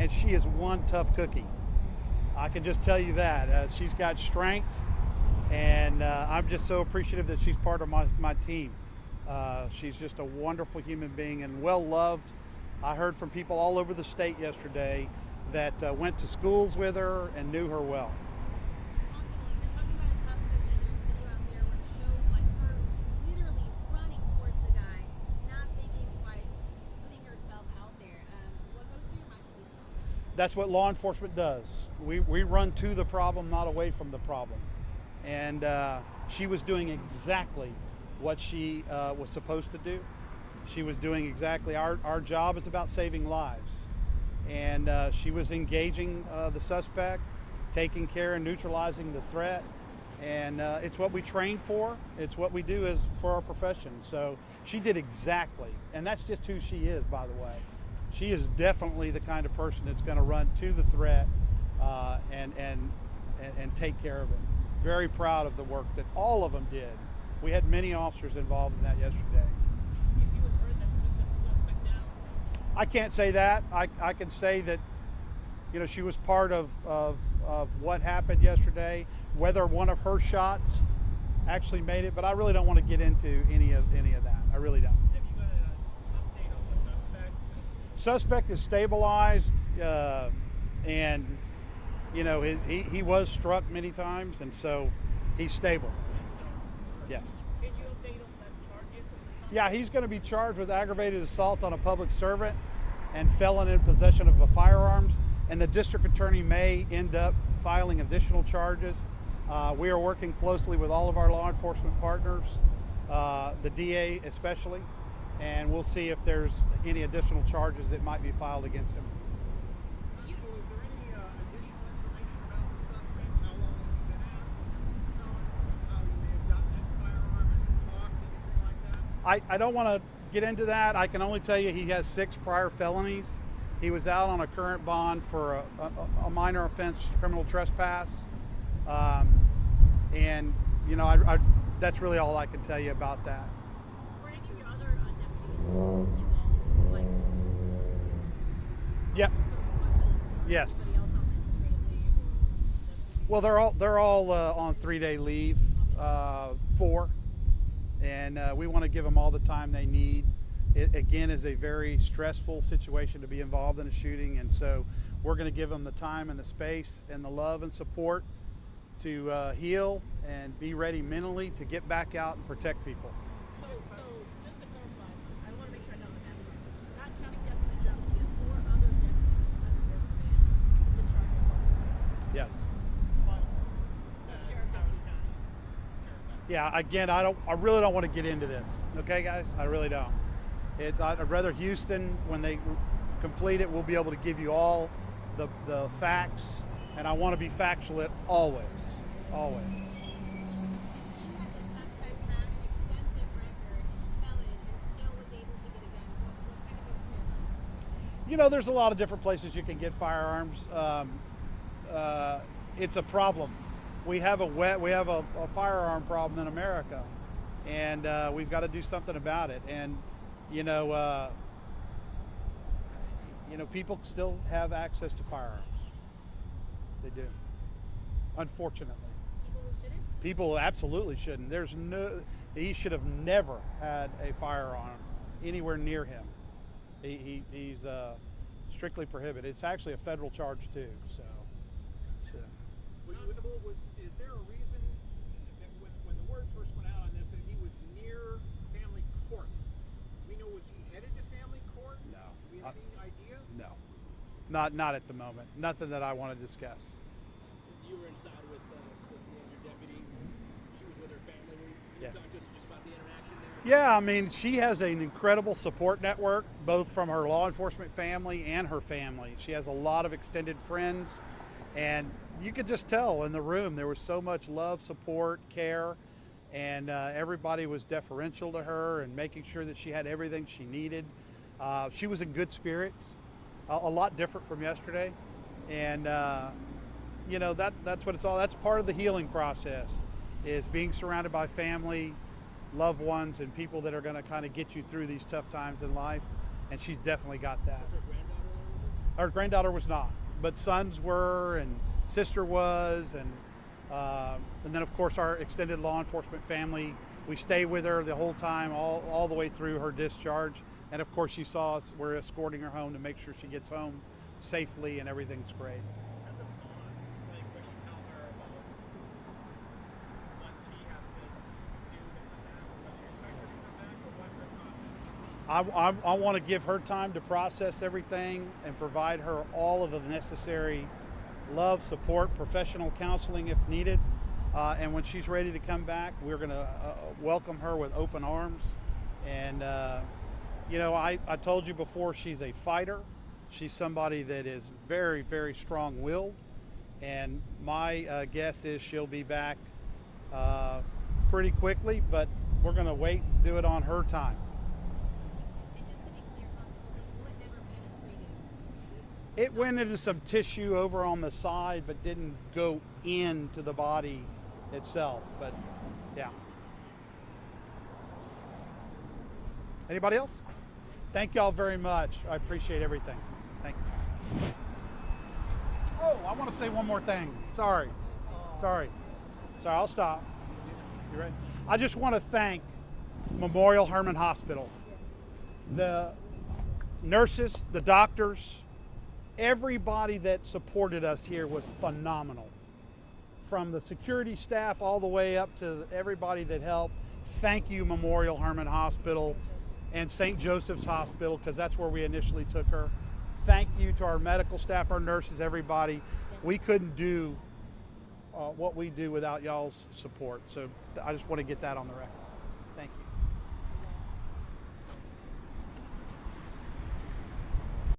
and she is one tough cookie. I can just tell you that. She's got strength, and I'm just so appreciative that she's part of my team. She's just a wonderful human being and well loved. I heard from people all over the state yesterday that went to schools with her and knew her well. That's what law enforcement does. We run to the problem, not away from the problem. And she was doing exactly what she was supposed to do. She was doing exactly, our job is about saving lives. And she was engaging the suspect, taking care and neutralizing the threat. And it's what we train for. It's what we do for our profession. So she did exactly, and that's just who she is, by the way. She is definitely the kind of person that's going to run to the threat and take care of it. Very proud of the work that all of them did. We had many officers involved in that yesterday. He was heard that took the suspect down? I can't say that. I can say that, you know, she was part of what happened yesterday. Whether one of her shots actually made it, but I really don't want to get into any of that. I really don't. Have you got an update on the suspect? Suspect is stabilized, and you know he was struck many times, and so he's stable. Yes. Can you update on charges? Yeah, he's going to be charged with aggravated assault on a public servant and felon in possession of a firearms, and the district attorney may end up filing additional charges. We are working closely with all of our law enforcement partners, the DA especially, and we'll see if there's any additional charges that might be filed against him. Constable, is there any additional information about the suspect? How long has he been out? When was he felon? How he may have gotten that firearm? Has he talked? Anything like that? I don't want to get into that. I can only tell you he has 6 prior felonies. He was out on a current bond for a minor offense, criminal trespass. And, you know, that's really all I can tell you about that. Were any of your other deputies involved? Like, Yep. Yes. Well, they're all on 3-day leave, 4, and we want to give them all the time they need. It again is a very stressful situation to be involved in a shooting, and so we're going to give them the time and the space and the love and support to heal and be ready mentally to get back out and protect people. So just to clarify, I want to make sure I know the math right. Not counting Deputy Jones, you have 4 other deputies under their command discharged assault. Yes. Plus No sheriff deputy. Yeah. Again, I really don't want to get into this. Okay, guys, I really don't. I'd rather Houston, when they complete it, we'll be able to give you all the facts, and I want to be factual at always. You said that the suspect had an extensive record, felon, and still was able to get a gun. What kind of information? You know, there's a lot of different places you can get firearms. It's a problem. We have a firearm problem in America, and we've got to do something about it. And you know, people still have access to firearms. They do, unfortunately. People who shouldn't? People absolutely shouldn't. He should have never had a firearm anywhere near him. He's strictly prohibited. It's actually a federal charge too. So. Constable, is there a reason that when the word first went out on this that he was near family court? Was he headed to family court? No. Do we have any idea? No, not at the moment. Nothing that I want to discuss. you were inside with your deputy. She was with her family. Can you talk to us just about the interaction there? Yeah, I mean, she has an incredible support network, both from her law enforcement family and her family. She has a lot of extended friends, and you could just tell in the room there was so much love, support, care, and everybody was deferential to her and making sure that she had everything she needed. She was in good spirits, a lot different from yesterday, and you know, that's what it's all. That's part of the healing process, is being surrounded by family, loved ones, and people that are going to kind of get you through these tough times in life. And she's definitely got that. Was her granddaughter there with her? Our granddaughter was not, but sons were, and sister was, and then of course our extended law enforcement family. We stay with her the whole time, all the way through her discharge. And of course, you saw us. We're escorting her home to make sure she gets home safely and everything's great. As a boss, like when you tell her about what she has to do to come back, or whether you expect her to come back, or what her process is. I want to give her time to process everything and provide her all of the necessary love, support, professional counseling if needed. And when she's ready to come back, we're going to welcome her with open arms. And, you know, I told you before, she's a fighter. She's somebody that is very, very strong-willed. And my guess is she'll be back pretty quickly, but we're going to wait and do it on her time. And just to be clear, Constable, the bullet never penetrated. It went into some tissue over on the side, but didn't go into the body itself. But yeah. Anybody else? Thank y'all very much. I appreciate everything. Thank you. Oh, I want to say one more thing. Sorry. I'll stop. You ready? I just want to thank Memorial Hermann Hospital. The nurses, the doctors, everybody that supported us here was phenomenal. From the security staff all the way up to everybody that helped. Thank you, Memorial Hermann Hospital and St. Joseph's Hospital, because that's where we initially took her. Thank you to our medical staff, our nurses, everybody. We couldn't do what we do without y'all's support. So I just want to get that on the record.